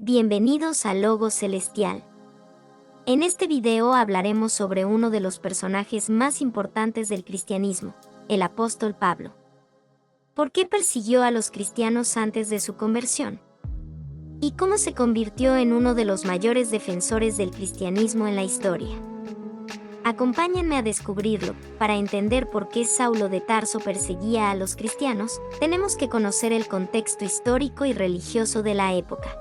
Bienvenidos a Logos Celestial. En este video hablaremos sobre uno de los personajes más importantes del cristianismo, el apóstol Pablo. ¿Por qué persiguió a los cristianos antes de su conversión? ¿Y cómo se convirtió en uno de los mayores defensores del cristianismo en la historia? Acompáñenme a descubrirlo. Para entender por qué Saulo de Tarso perseguía a los cristianos, tenemos que conocer el contexto histórico y religioso de la época.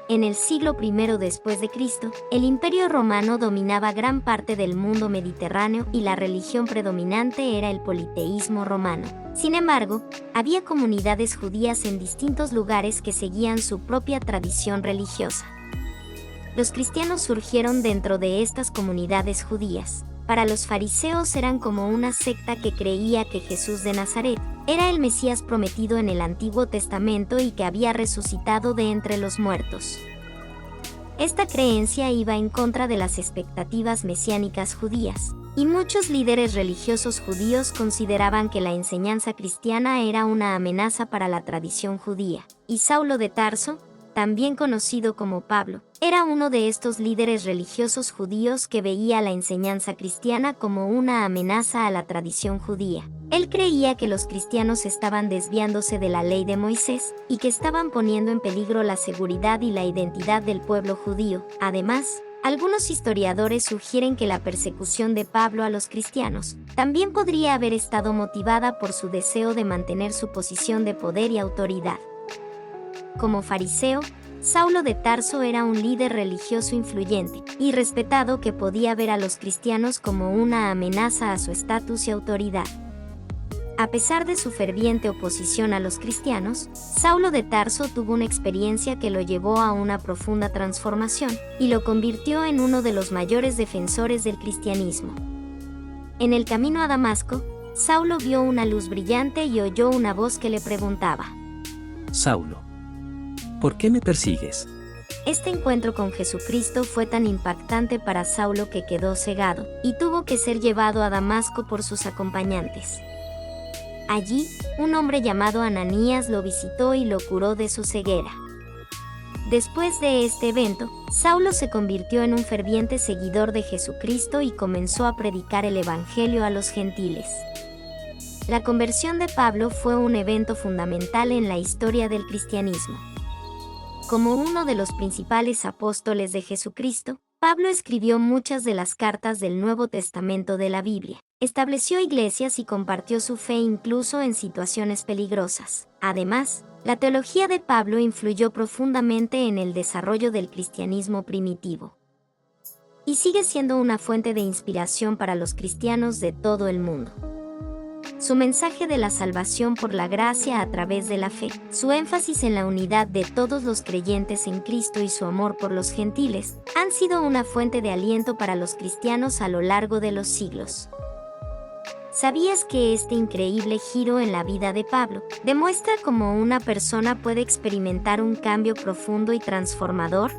En el siglo I después de Cristo, el Imperio Romano dominaba gran parte del mundo mediterráneo y la religión predominante era el politeísmo romano. Sin embargo, había comunidades judías en distintos lugares que seguían su propia tradición religiosa. Los cristianos surgieron dentro de estas comunidades judías. Para los fariseos eran como una secta que creía que Jesús de Nazaret era el Mesías prometido en el Antiguo Testamento y que había resucitado de entre los muertos. Esta creencia iba en contra de las expectativas mesiánicas judías, y muchos líderes religiosos judíos consideraban que la enseñanza cristiana era una amenaza para la tradición judía, y Saulo de Tarso, también conocido como Pablo, era uno de estos líderes religiosos judíos que veía la enseñanza cristiana como una amenaza a la tradición judía. Él creía que los cristianos estaban desviándose de la ley de Moisés y que estaban poniendo en peligro la seguridad y la identidad del pueblo judío. Además, algunos historiadores sugieren que la persecución de Pablo a los cristianos también podría haber estado motivada por su deseo de mantener su posición de poder y autoridad. Como fariseo, Saulo de Tarso era un líder religioso influyente y respetado que podía ver a los cristianos como una amenaza a su estatus y autoridad. A pesar de su ferviente oposición a los cristianos, Saulo de Tarso tuvo una experiencia que lo llevó a una profunda transformación y lo convirtió en uno de los mayores defensores del cristianismo. En el camino a Damasco, Saulo vio una luz brillante y oyó una voz que le preguntaba: Saulo, ¿por qué me persigues? Este encuentro con Jesucristo fue tan impactante para Saulo que quedó cegado y tuvo que ser llevado a Damasco por sus acompañantes. Allí, un hombre llamado Ananías lo visitó y lo curó de su ceguera. Después de este evento, Saulo se convirtió en un ferviente seguidor de Jesucristo y comenzó a predicar el Evangelio a los gentiles. La conversión de Pablo fue un evento fundamental en la historia del cristianismo. Como uno de los principales apóstoles de Jesucristo, Pablo escribió muchas de las cartas del Nuevo Testamento de la Biblia, estableció iglesias y compartió su fe incluso en situaciones peligrosas. Además, la teología de Pablo influyó profundamente en el desarrollo del cristianismo primitivo. Y sigue siendo una fuente de inspiración para los cristianos de todo el mundo. Su mensaje de la salvación por la gracia a través de la fe, su énfasis en la unidad de todos los creyentes en Cristo y su amor por los gentiles, han sido una fuente de aliento para los cristianos a lo largo de los siglos. ¿Sabías que este increíble giro en la vida de Pablo demuestra cómo una persona puede experimentar un cambio profundo y transformador?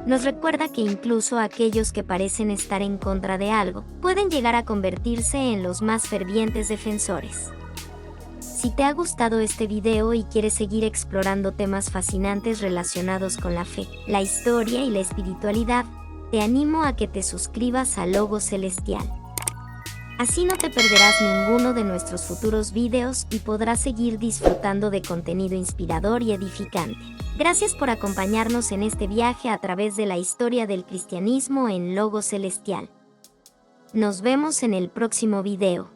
Nos recuerda que incluso aquellos que parecen estar en contra de algo, pueden llegar a convertirse en los más fervientes defensores. Si te ha gustado este video y quieres seguir explorando temas fascinantes relacionados con la fe, la historia y la espiritualidad, te animo a que te suscribas a Logos Celestial. Así no te perderás ninguno de nuestros futuros videos y podrás seguir disfrutando de contenido inspirador y edificante. Gracias por acompañarnos en este viaje a través de la historia del cristianismo en Logos Celestial. Nos vemos en el próximo video.